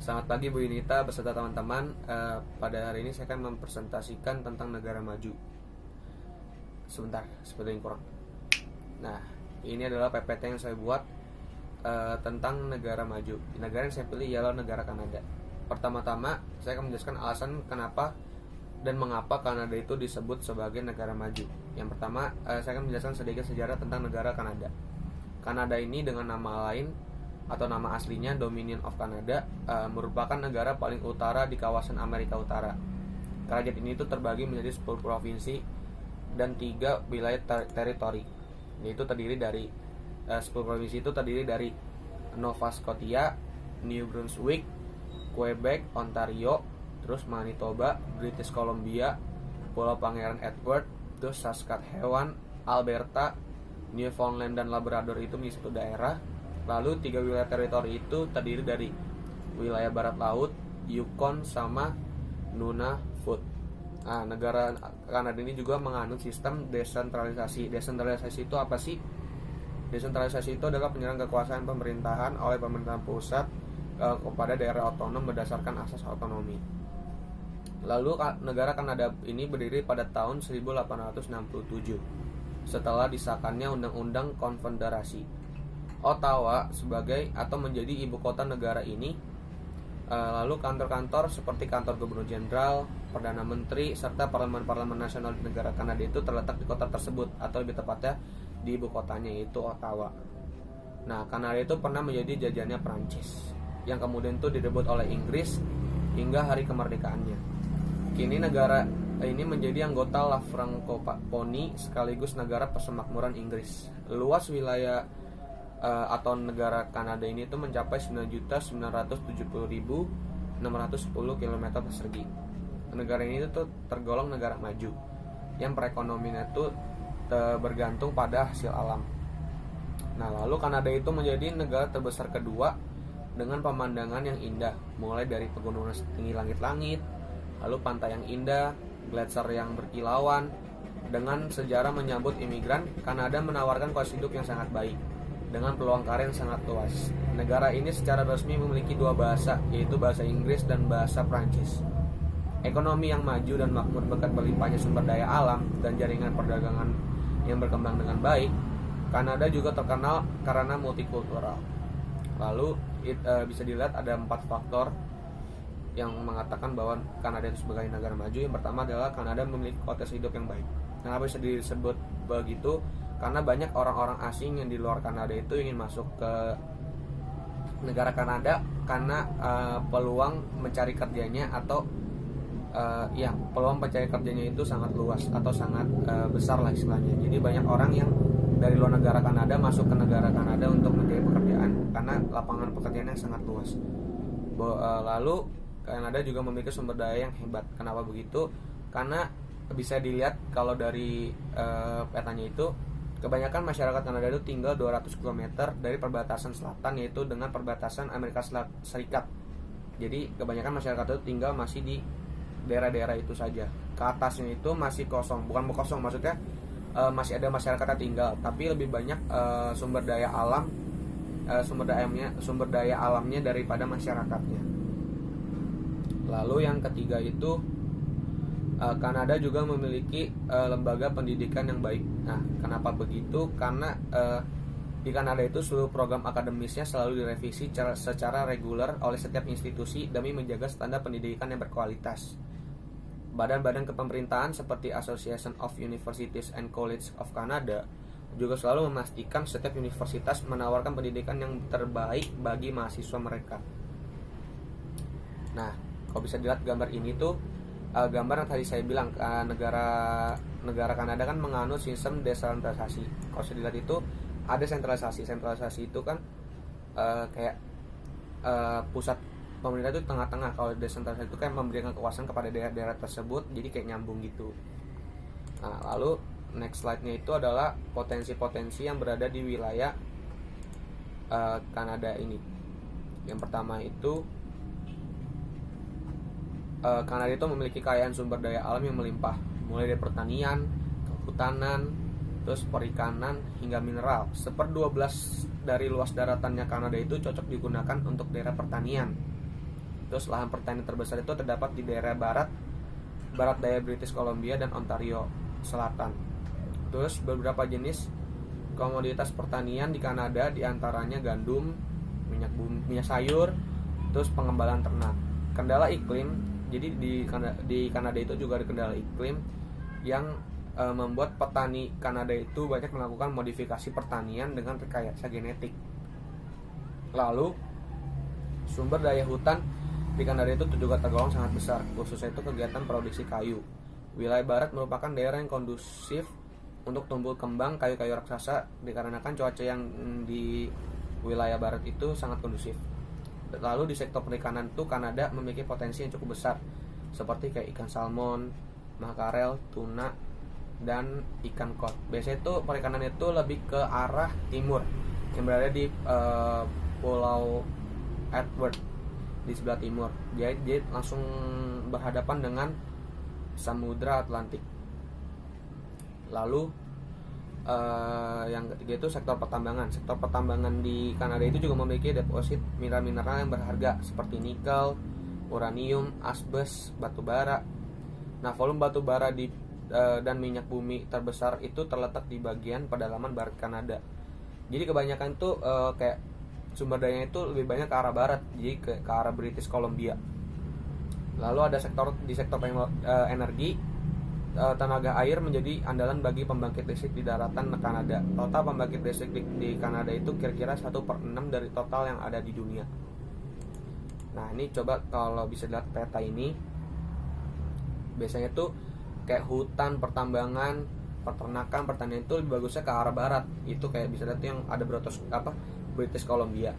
Selamat pagi Bu Yunita beserta teman-teman. Pada hari ini saya akan mempresentasikan tentang negara maju. Sebentar, seperti yang kurang. Nah, ini adalah PPT yang saya buat tentang negara maju. Negara yang saya pilih ialah negara Kanada. Pertama-tama, saya akan menjelaskan alasan kenapa dan mengapa Kanada itu disebut sebagai negara maju. Yang pertama, saya akan menjelaskan sedikit sejarah tentang negara Kanada. Kanada ini dengan nama lain atau nama aslinya Dominion of Canada, merupakan negara paling utara di kawasan Amerika Utara. Kerajaan ini itu terbagi menjadi 10 provinsi dan 3 wilayah teritori. Yaitu terdiri dari 10 provinsi itu terdiri dari Nova Scotia, New Brunswick, Quebec, Ontario, terus Manitoba, British Columbia, Pulau Pangeran Edward, terus Saskatchewan, Alberta, Newfoundland dan Labrador itu menjadi satu daerah. Lalu 3 wilayah teritori itu terdiri dari wilayah barat laut, Yukon, sama Nunavut. Nah, negara Kanada ini juga menganut sistem desentralisasi. Desentralisasi itu apa sih? Desentralisasi itu adalah penyerahan kekuasaan pemerintahan oleh pemerintahan pusat kepada daerah otonom berdasarkan asas otonomi. Lalu negara Kanada ini berdiri pada tahun 1867 setelah disahkannya Undang-Undang Konfederasi. Ottawa sebagai atau menjadi ibu kota negara ini. Lalu kantor-kantor seperti kantor gubernur jenderal, perdana menteri, serta parlemen-parlemen nasional di negara Kanada itu terletak di kota tersebut, atau lebih tepatnya di ibu kotanya yaitu Ottawa. Nah, Kanada itu pernah menjadi jajahannya Prancis, yang kemudian itu direbut oleh Inggris hingga hari kemerdekaannya. Kini negara ini menjadi anggota La Francophonie sekaligus negara persemakmuran Inggris. Luas wilayah atau negara Kanada ini itu mencapai 9.970.610 km persegi. Negara ini itu tergolong negara maju yang perekonomiannya itu bergantung pada hasil alam. Nah, lalu Kanada itu menjadi negara terbesar kedua dengan pemandangan yang indah, mulai dari pegunungan setinggi langit-langit, lalu pantai yang indah, gletser yang berkilauan. Dengan sejarah menyambut imigran, Kanada menawarkan kualitas hidup yang sangat baik dengan peluang karir yang sangat luas. Negara ini secara resmi memiliki 2 bahasa, yaitu bahasa Inggris dan bahasa Prancis. Ekonomi yang maju dan makmur berkat berlimpahnya sumber daya alam dan jaringan perdagangan yang berkembang dengan baik. Kanada juga terkenal karena multikultural. Lalu bisa dilihat ada 4 faktor yang mengatakan bahwa Kanada itu sebagai negara maju. Yang pertama adalah Kanada memiliki kualitas hidup yang baik. Kenapa bisa disebut begitu? Karena banyak orang-orang asing yang di luar Kanada itu ingin masuk ke negara Kanada karena peluang mencari kerjanya atau peluang mencari kerjanya itu sangat luas atau sangat besar lah istilahnya. Jadi banyak orang yang dari luar negara Kanada masuk ke negara Kanada untuk mencari pekerjaan karena lapangan pekerjaannya sangat luas. Lalu Kanada juga memiliki sumber daya yang hebat. Kenapa begitu? Karena bisa dilihat kalau dari petanya itu, kebanyakan masyarakat Kanada itu tinggal 200 km dari perbatasan selatan, yaitu dengan perbatasan Amerika Serikat. Jadi kebanyakan masyarakat itu tinggal masih di daerah-daerah itu saja. Ke atasnya itu masih kosong, bukan kosong maksudnya masih ada masyarakat yang tinggal, tapi lebih banyak sumber daya alamnya daripada masyarakatnya. Lalu yang ketiga itu Kanada juga memiliki lembaga pendidikan yang baik. Nah, kenapa begitu? Karena di Kanada itu seluruh program akademisnya selalu direvisi secara reguler oleh setiap institusi demi menjaga standar pendidikan yang berkualitas. Badan-badan kepemerintahan seperti Association of Universities and Colleges of Canada juga selalu memastikan setiap universitas menawarkan pendidikan yang terbaik bagi mahasiswa mereka. Nah, kalau bisa dilihat gambar ini tuh, gambar yang tadi saya bilang, negara Kanada kan menganut sistem desentralisasi. Kalau saya dilihat itu ada sentralisasi itu kan kayak pusat pemerintah itu tengah-tengah. Kalau desentralisasi itu kan memberikan kekuasaan kepada daerah-daerah tersebut, jadi kayak nyambung gitu. Nah, lalu next slide-nya itu adalah potensi-potensi yang berada di wilayah Kanada ini. Yang pertama itu Kanada itu memiliki kekayaan sumber daya alam yang melimpah, mulai dari pertanian, kehutanan, terus perikanan hingga mineral. 1/12 dari luas daratannya Kanada itu cocok digunakan untuk daerah pertanian. Terus lahan pertanian terbesar itu terdapat di daerah barat daya British Columbia dan Ontario Selatan. Terus beberapa jenis komoditas pertanian di Kanada diantaranya gandum, minyak sayur, terus pengembalan ternak. Kendala iklim, jadi di Kanada itu juga ada kendala iklim yang membuat petani Kanada itu banyak melakukan modifikasi pertanian dengan rekayasa genetik. Lalu sumber daya hutan di Kanada itu juga tergolong sangat besar, khususnya itu kegiatan produksi kayu. Wilayah barat merupakan daerah yang kondusif untuk tumbuh kembang kayu-kayu raksasa dikarenakan cuaca yang di wilayah barat itu sangat kondusif. Lalu di sektor perikanan itu Kanada memiliki potensi yang cukup besar, seperti kayak ikan salmon, makarel, tuna, dan ikan kod. Biasanya itu perikanan itu lebih ke arah timur, yang berada di Pulau Edward di sebelah timur. Dia langsung berhadapan dengan Samudra Atlantik. Lalu yang ketiga itu sektor pertambangan. Sektor pertambangan di Kanada itu juga memiliki deposit mineral-mineral yang berharga seperti nikel, uranium, asbes, batu bara. Nah, volume batu bara dan minyak bumi terbesar itu terletak di bagian pedalaman barat Kanada. Jadi kebanyakan itu kayak sumber dayanya itu lebih banyak ke arah barat, jadi ke arah British Columbia. Lalu ada di sektor energi, tenaga air menjadi andalan bagi pembangkit listrik di daratan Kanada. Total pembangkit listrik di Kanada itu kira-kira 1/6 dari total yang ada di dunia. Nah, ini coba kalau bisa lihat peta ini, biasanya tuh kayak hutan, pertambangan, peternakan, pertanian itu lebih bagusnya ke arah barat. Itu kayak bisa lihat yang ada British Columbia.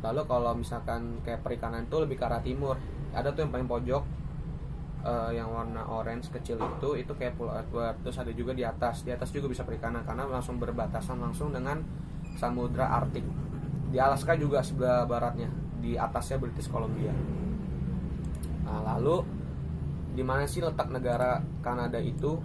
Lalu kalau misalkan kayak perikanan itu lebih ke arah timur. Ada tuh yang paling pojok yang warna orange kecil itu kayak Pulau Edward. Terus ada juga di atas juga bisa perikanan karena langsung berbatasan langsung dengan Samudra Arktik. Di Alaska juga sebelah baratnya, di atasnya British Columbia. Nah, lalu di mana sih letak negara Kanada itu?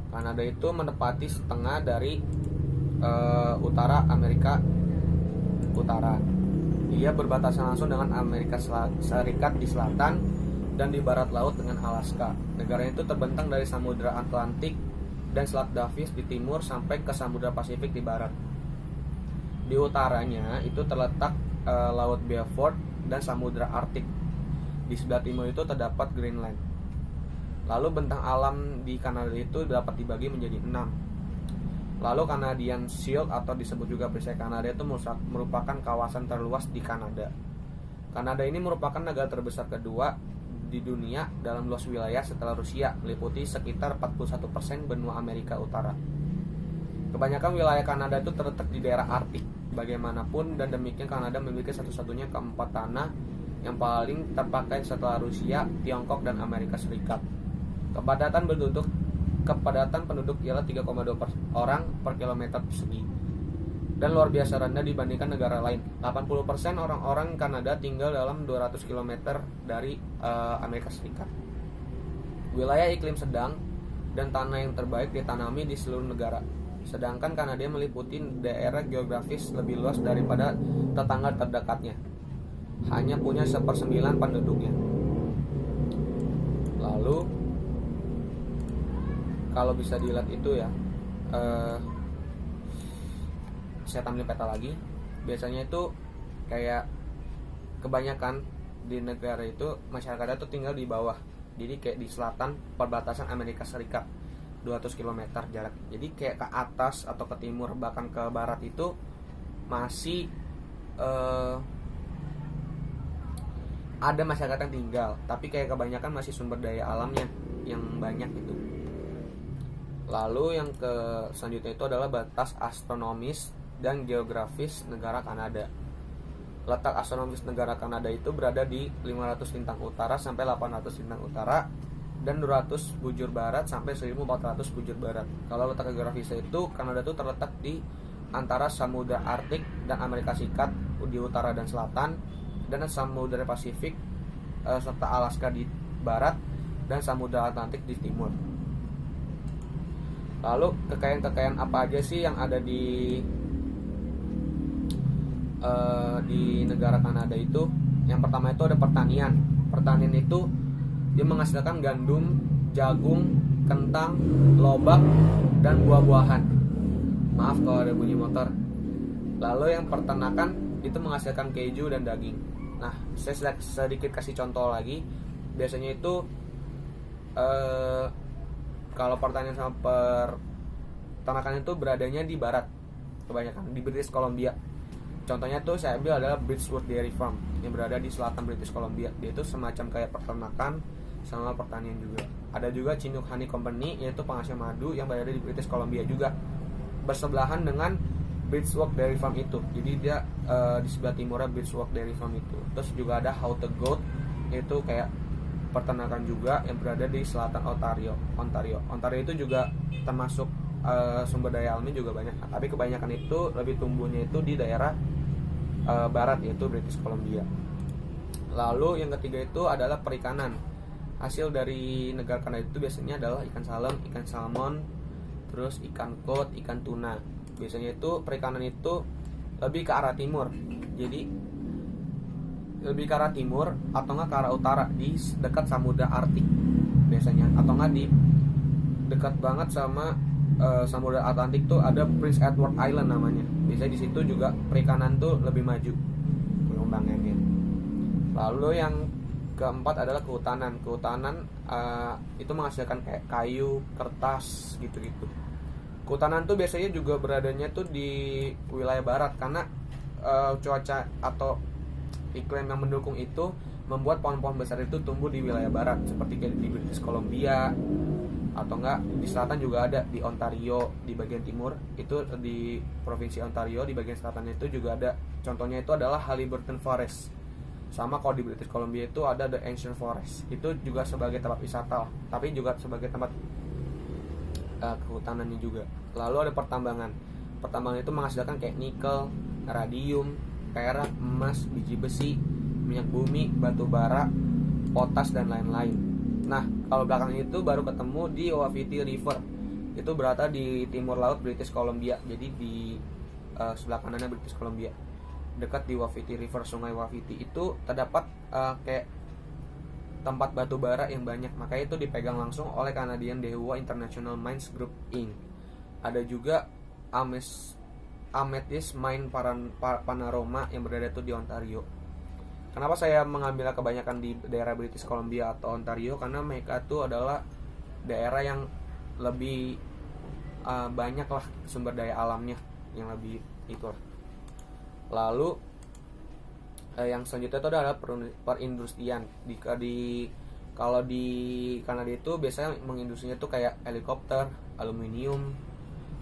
Kanada itu menepati setengah dari utara Amerika Utara. Ia berbatasan langsung dengan Amerika Serikat di selatan dan di barat laut dengan Alaska. Negaranya itu terbentang dari Samudra Atlantik dan Selat Davis di timur sampai ke Samudra Pasifik di barat. Di utaranya itu terletak Laut Beaufort dan Samudra Arktik. Di sebelah timur itu terdapat Greenland. Lalu bentang alam di Kanada itu dapat dibagi menjadi 6. Lalu Canadian Shield atau disebut juga perisai Kanada itu merupakan kawasan terluas di Kanada. Kanada ini merupakan negara terbesar kedua di dunia dalam luas wilayah setelah Rusia, meliputi sekitar 41% benua Amerika Utara. Kebanyakan wilayah Kanada itu terletak di daerah Arktik. Bagaimanapun dan demikian Kanada memiliki satu-satunya keempat tanah yang paling terpakai setelah Rusia, Tiongkok, dan Amerika Serikat. Kepadatan penduduk ialah 3,2 orang per kilometer persegi dan luar biasa rendah dibandingkan negara lain. 80% orang-orang Kanada tinggal dalam 200 km dari Amerika Serikat. Wilayah iklim sedang dan tanah yang terbaik ditanami di seluruh negara. Sedangkan Kanada meliputi daerah geografis lebih luas daripada tetangga terdekatnya. Hanya punya 1/9 penduduknya. Lalu kalau bisa dilihat itu ya, saya tampilin peta lagi. Biasanya itu kayak kebanyakan di negara itu masyarakatnya tuh tinggal di bawah. Jadi kayak di selatan perbatasan Amerika Serikat 200 km jarak. Jadi kayak ke atas atau ke timur bahkan ke barat itu masih ada masyarakat yang tinggal, tapi kayak kebanyakan masih sumber daya alamnya yang banyak gitu. Lalu yang selanjutnya itu adalah batas astronomis dan geografis negara Kanada. Letak astronomis negara Kanada itu berada di 500 lintang utara sampai 800 lintang utara dan 200 bujur barat sampai 1400 bujur barat. Kalau letak geografisnya itu Kanada itu terletak di antara Samudra Arktik dan Amerika Serikat di utara dan selatan, dan Samudra Pasifik serta Alaska di barat dan Samudra Atlantik di timur. Lalu kekayaan-kekayaan apa aja sih yang ada di di negara Kanada itu, yang pertama itu ada pertanian. Pertanian itu dia menghasilkan gandum, jagung, kentang, lobak, dan buah-buahan. Maaf kalau ada bunyi motor. Lalu yang peternakan itu menghasilkan keju dan daging. Nah, saya sedikit kasih contoh lagi. Biasanya itu kalau pertanian sama peternakan itu beradanya di barat, kebanyakan di British Columbia. Contohnya tuh saya ambil adalah Bridgewood Dairy Farm yang berada di selatan British Columbia. Dia itu semacam kayak peternakan sama pertanian juga. Ada juga Chinook Honey Company, yaitu penghasil madu yang berada di British Columbia juga, bersebelahan dengan Bridgewood Dairy Farm itu. Jadi dia di sebelah timurnya Bridgewood Dairy Farm itu. Terus juga ada Haute Goat, yaitu kayak peternakan juga yang berada di selatan Ontario itu juga termasuk sumber daya alamnya juga banyak. Tapi kebanyakan itu lebih tumbuhnya itu di daerah barat, yaitu British Columbia. Lalu yang ketiga itu adalah perikanan. Hasil dari negara Kanada itu biasanya adalah ikan ikan salmon, terus ikan kod, ikan tuna. Biasanya itu perikanan itu lebih ke arah timur. Jadi lebih ke arah timur atau nggak ke arah utara, di dekat Samudra Arktik biasanya, atau nggak di dekat banget sama Samudra Atlantik tuh ada Prince Edward Island namanya. Biasanya di situ juga perikanan tuh lebih maju pengembangannya. Lalu yang keempat adalah kehutanan. Kehutanan itu menghasilkan kayak kayu, kertas gitu-gitu. Kehutanan tuh biasanya juga beradanya tuh di wilayah barat karena cuaca atau iklim yang mendukung itu membuat pohon-pohon besar itu tumbuh di wilayah barat, seperti kayak di British Columbia, atau enggak di selatan juga ada di Ontario di bagian timur itu, di provinsi Ontario di bagian selatan itu juga ada. Contohnya itu adalah Haliburton Forest. Sama kalau di British Columbia itu ada The Ancient Forest, itu juga sebagai tempat wisata, tapi juga sebagai tempat kehutanannya juga. Lalu ada pertambangan. Pertambangan itu menghasilkan kayak nikel, radium, perak, emas, biji besi, minyak bumi, batu bara, potas, dan lain-lain. Nah, kalau belakang itu baru ketemu di Wapiti River. Itu berada di timur laut British Columbia. Jadi di sebelah kanannya British Columbia, dekat di Wapiti River, Sungai Wapiti itu terdapat kayak tempat batu bara yang banyak. Makanya itu dipegang langsung oleh Canadian Dewa International Mines Group Inc. Ada juga Amethyst Mine Panorama yang berada itu di Ontario. Kenapa saya mengambil kebanyakan di daerah British Columbia atau Ontario? Karena mereka itu adalah daerah yang lebih banyak lah sumber daya alamnya, yang lebih itu. Lalu yang selanjutnya itu adalah perindustrian. Kalau di Kanada itu biasanya mengindustrinya itu kayak helikopter, aluminium,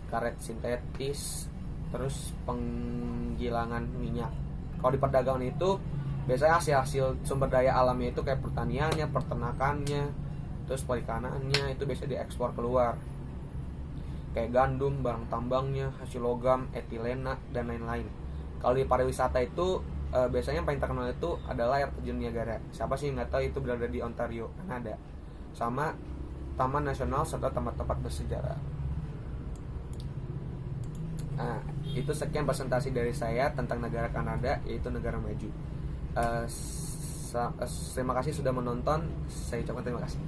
karet sintetis, terus penggilangan minyak. Kalau di perdagangan itu biasanya hasil sumber daya alamnya itu kayak pertaniannya, peternakannya, terus perikanannya itu biasa diekspor keluar. Kayak gandum, barang tambangnya, hasil logam, etilena, dan lain-lain. Kalau di pariwisata itu biasanya yang paling terkenal itu adalah air terjun Niagara. Siapa sih yang nggak tahu itu berada di Ontario, Kanada. Sama taman nasional serta tempat-tempat bersejarah. Nah, itu sekian presentasi dari saya tentang negara Kanada, yaitu negara maju. Terima kasih sudah menonton. Saya ucapkan terima kasih.